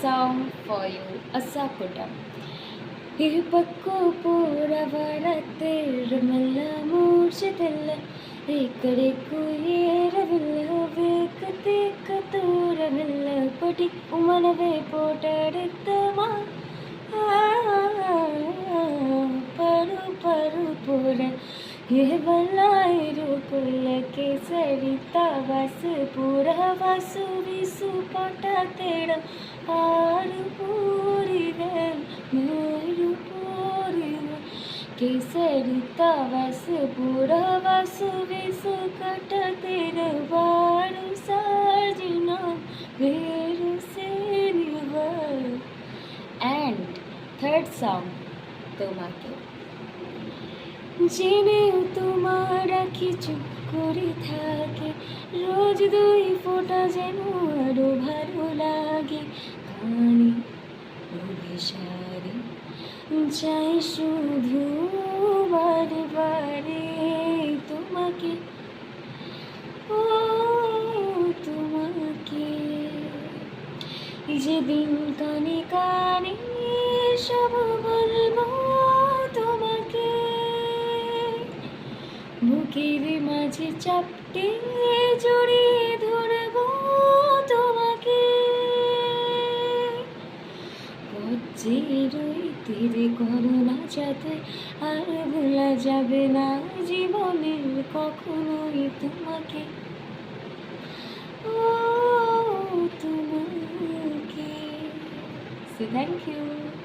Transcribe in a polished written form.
song for you, Asakuta. ಹಿಪ್ಪಕ್ಕೂ ಪೂರವಳತ್ತಿರಮಲ್ಲ ಮೂರ್ಛಿತಿಲ್ಲ ಈ ಕಡೆಗೂ ಏರವಿಲ್ಲ ವೇಗತೇಕ ದೂರವಿಲ್ಲ ಪಟಿ ಉಮನವೇ ಪೋಟಾಡಿದ್ದಮ ಪರು ಪರು ಪೂರ ಏವಲಾಯಿರು ಕುಲ್ಲಕ್ಕೆ ಸರಿತ ವಾಸು ಪೂರ ವಾಸು ವಿಸು ಪಟ ತೇಡ ಆರು ಪೂರಿವೆ ಮೇರು ಪೂರಿವೆ ಕೇಸರಿತ ವಾಸು ಪೂರ ವಾಸು ವಿಸು ಕಟ ತೇಡ ಬಾರು ಸಾರ್ಜಿನ ಬೇರು ಸೇರಿವ. And third song, তোমাকে জেনেও তোমার আঁখি চুপ করে থাকে রোজ দুই ফোঁটা যেন আরো ভালো লাগে কানে অভিসারে চাই শুধু বারে বারে তোমাকে, ও তোমাকে। যেদিন কানে কানে সব বলবো তোমাকে বুকের মাঝে চাপটে জড়িয়ে ধরবো তোমাকে পথের ওই তীরে করোনা যাতে আর ভোলা যাবে না জীবনের কখনোই তোমাকে, ও তোমাকে। So thank you.